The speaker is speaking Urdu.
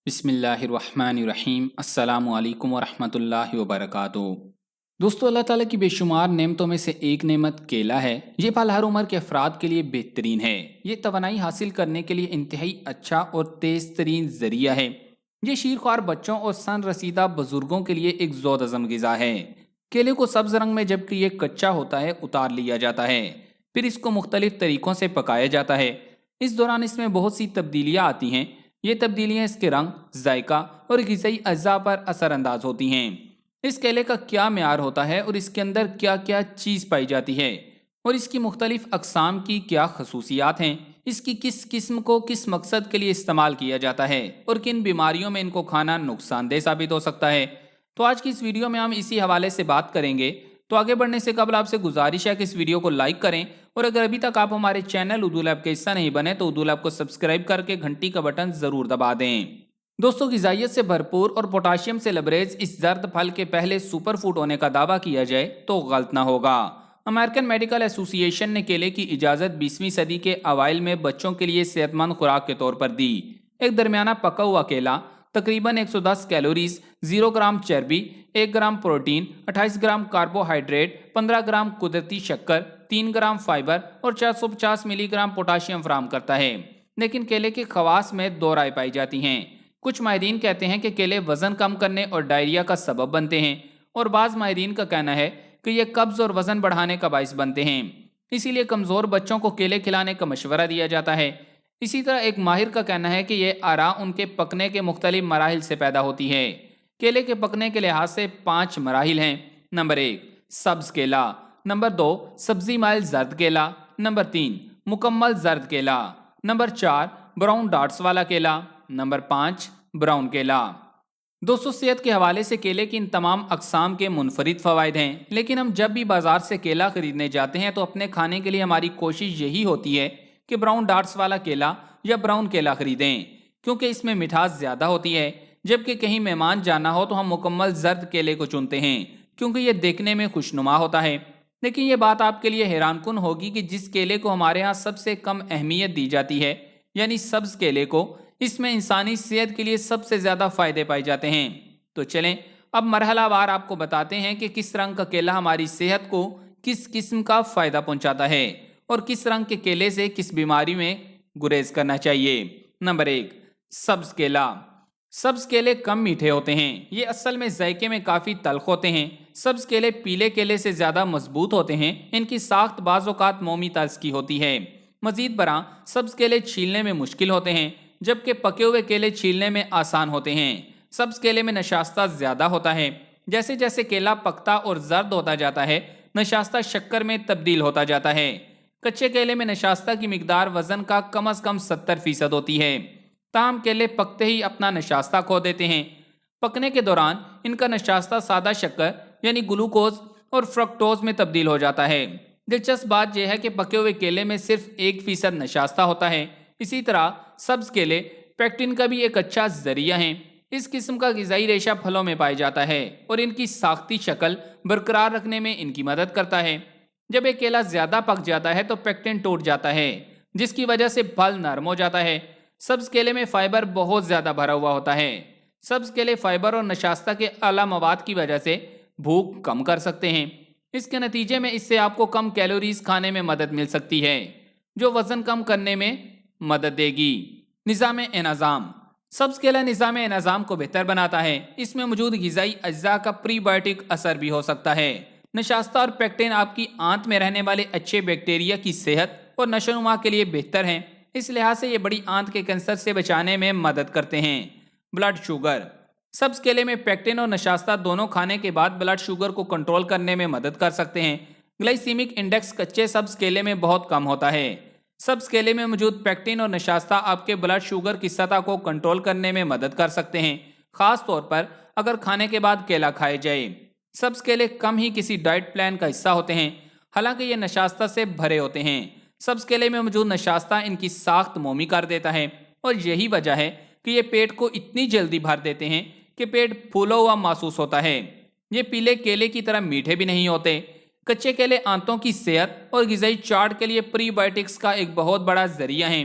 بسم اللہ الرحمن الرحیم۔ السلام علیکم ورحمۃ اللہ وبرکاتہ۔ دوستو، اللہ تعالیٰ کی بے شمار نعمتوں میں سے ایک نعمت کیلا ہے۔ یہ پھل ہر عمر کے افراد کے لیے بہترین ہے۔ یہ توانائی حاصل کرنے کے لیے انتہائی اچھا اور تیز ترین ذریعہ ہے۔ یہ شیرخوار بچوں اور سن رسیدہ بزرگوں کے لیے ایک ذو ہضم غذا ہے۔ کیلے کو سبز رنگ میں جبکہ یہ کچا ہوتا ہے اتار لیا جاتا ہے، پھر اس کو مختلف طریقوں سے پکایا جاتا ہے۔ اس دوران اس میں بہت سی تبدیلیاں آتی ہیں۔ یہ تبدیلیاں اس کے رنگ، ذائقہ اور غذائی اجزاء پر اثر انداز ہوتی ہیں۔ اس کیلے کا کیا معیار ہوتا ہے اور اس کے اندر کیا کیا چیز پائی جاتی ہے، اور اس کی مختلف اقسام کی کیا خصوصیات ہیں، اس کی کس قسم کو کس مقصد کے لیے استعمال کیا جاتا ہے، اور کن بیماریوں میں ان کو کھانا نقصان دہ ثابت ہو سکتا ہے، تو آج کی اس ویڈیو میں ہم اسی حوالے سے بات کریں گے۔ تو آگے بڑھنے سے قبل آپ سے گزارش ہے کہ اس ویڈیو کو لائک کریں، اور اگر ابھی تک آپ ہمارے چینل اردو لیب کا حصہ نہیں بنے تو اردو لیب کو سبسکرائب کر کے گھنٹی کا بٹن ضرور دبا دیں۔ دوستوں، غذائیت سے بھرپور اور پوٹاشیم سے لبریز اس زرد پھل کے پہلے سپر فوڈ ہونے کا دعویٰ کیا جائے تو غلط نہ ہوگا۔ امریکن میڈیکل ایسوسی ایشن نے کیلے کی اجازت 20ویں صدی کے اوائل میں بچوں کے لیے صحت مند خوراک کے طور پر دی۔ ایک درمیانہ پکا ہوا کیلا تقریباً 110 کیلوریز، 0 گرام چربی، 1 gram protein, 28 gram carbohydrate, 15 gram قدرتی شکر، 3 گرام فائبر اور 450 ملی گرام پوٹاشیم فراہم کرتا ہے۔ لیکن کیلے کے خواص میں دو رائے پائی جاتی ہیں۔ کچھ ماہرین کہتے ہیں کہ کیلے وزن کم کرنے اور ڈائریا کا سبب بنتے ہیں، اور بعض ماہرین کا کہنا ہے کہ یہ قبض اور وزن بڑھانے کا باعث بنتے ہیں۔ اسی لیے کمزور بچوں کو کیلے کھلانے کا مشورہ دیا جاتا ہے۔ اسی طرح ایک ماہر کا کہنا ہے کہ یہ آرا ان کے پکنے کے مختلف مراحل سے پیدا ہوتی ہے۔ کیلے کے پکنے کے لحاظ سے 5 مراحل ہیں۔ نمبر 1، سبز کیلا۔ نمبر 2، سبزی مائل زرد کیلا۔ نمبر 3، مکمل زرد کیلا۔ نمبر 4، براؤن ڈاٹس والا کیلا۔ نمبر 5، براؤن کیلا۔ دوستو، صحت کے حوالے سے کیلے کی ان تمام اقسام کے منفرد فوائد ہیں، لیکن ہم جب بھی بازار سے کیلا خریدنے جاتے ہیں تو اپنے کھانے کے لیے ہماری کوشش یہی ہوتی ہے کہ براؤن ڈاٹس والا کیلا یا براؤن کیلا خریدیں، کیونکہ اس میں مٹھاس زیادہ ہوتی ہے۔ جبکہ کہیں مہمان جانا ہو تو ہم مکمل زرد کیلے کو چنتے ہیں، کیونکہ یہ دیکھنے میں خوشنما ہوتا ہے۔ لیکن یہ بات آپ کے لیے حیران کن ہوگی کہ جس کیلے کو ہمارے ہاں سب سے کم اہمیت دی جاتی ہے، یعنی سبز کیلے کو، اس میں انسانی صحت کے لیے سب سے زیادہ فائدے پائے جاتے ہیں۔ تو چلیں اب مرحلہ وار آپ کو بتاتے ہیں کہ کس رنگ کا کیلا ہماری صحت کو کس قسم کا فائدہ پہنچاتا ہے، اور کس رنگ کے کیلے سے کس بیماری میں گریز کرنا چاہیے۔ نمبر 1، سبز کیلا۔ سبز کیلے کم میٹھے ہوتے ہیں، یہ اصل میں ذائقے میں کافی تلخ ہوتے ہیں۔ سبز کیلے پیلے کیلے سے زیادہ مضبوط ہوتے ہیں، ان کی ساخت بعض اوقات مومی طرز کی ہوتی ہے۔ مزید برآں سبز کیلے چھیلنے میں مشکل ہوتے ہیں، جبکہ پکے ہوئے کیلے چھیلنے میں آسان ہوتے ہیں۔ سبز کیلے میں نشاستہ زیادہ ہوتا ہے۔ جیسے جیسے کیلا پکتا اور زرد ہوتا جاتا ہے، نشاستہ شکر میں تبدیل ہوتا جاتا ہے۔ کچے کیلے میں نشاستہ کی مقدار وزن کا کم از کم 70% ہوتی ہے، تاہم کیلے پکتے ہی اپنا نشاستہ کھو دیتے ہیں۔ پکنے کے دوران ان کا نشاستہ سادہ شکر یعنی گلوکوز اور فرکٹوز میں تبدیل ہو جاتا ہے۔ دلچسپ بات یہ ہے کہ پکے ہوئے کیلے میں صرف 1% نشاستہ ہوتا ہے۔ اسی طرح سبز کیلے پیکٹن کا بھی ایک اچھا ذریعہ ہیں۔ اس قسم کا غذائی ریشہ پھلوں میں پایا جاتا ہے اور ان کی ساختی شکل برقرار رکھنے میں ان کی مدد کرتا ہے۔ جب ایک کیلا زیادہ پک جاتا ہے تو پیکٹن ٹوٹ جاتا ہے، جس کی وجہ سے پھل نرم ہو جاتا ہے۔ سبز کیلے میں فائبر بہت زیادہ بھرا ہوا ہوتا ہے۔ سبز کیلے فائبر اور نشاستہ کے اعلیٰ مواد کی وجہ سے بھوک کم کر سکتے ہیں۔ اس کے نتیجے میں اس سے آپ کو کم کیلوریز کھانے میں مدد مل سکتی ہے، جو وزن کم کرنے میں مدد دے گی۔ نظام انہضام۔ سبز کیلا نظام انہضام کو بہتر بناتا ہے۔ اس میں موجود غذائی اجزاء کا پری بائیوٹک اثر بھی ہو سکتا ہے۔ نشاستہ اور پیکٹن آپ کی آنت میں رہنے والے اچھے بیکٹیریا کی صحت اور نشو و نما کے لیے بہتر ہیں۔ اس لحاظ سے یہ بڑی آنت کے کینسر سے بچانے میں مدد کرتے ہیں۔ Blood sugar. سبز کیلے میں پیکٹن اور نشاستہ دونوں کھانے کے بعد بلڈ شوگر کو کنٹرول کرنے میں مدد کر سکتے ہیں۔ گلائسیمک انڈیکس کچے سبز کیلے میں بہت کم ہوتا ہے۔ سبز کیلے میں موجود پیکٹن اور نشاستہ آپ کے بلڈ شوگر کی سطح کو کنٹرول کرنے میں مدد کر سکتے ہیں، خاص طور پر اگر کھانے کے بعد کیلا کھائے جائے۔ سبز کیلے کم ہی کسی ڈائٹ پلان کا حصہ ہوتے ہیں، حالانکہ یہ نشاستہ سے بھرے ہوتے ہیں۔ سبز کیلے میں موجود نشاستہ ان کی ساخت مومی کر دیتا ہے، اور یہی وجہ ہے کہ یہ پیٹ کو اتنی جلدی بھر دیتے ہیں کہ پیٹ پھولا ہوا محسوس ہوتا ہے۔ یہ پیلے کیلے کی طرح میٹھے بھی نہیں ہوتے۔ کچے کیلے آنتوں کی صحت اور غذائی چارٹ کے لیے پری بائیوٹکس کا ایک بہت بڑا ذریعہ ہیں۔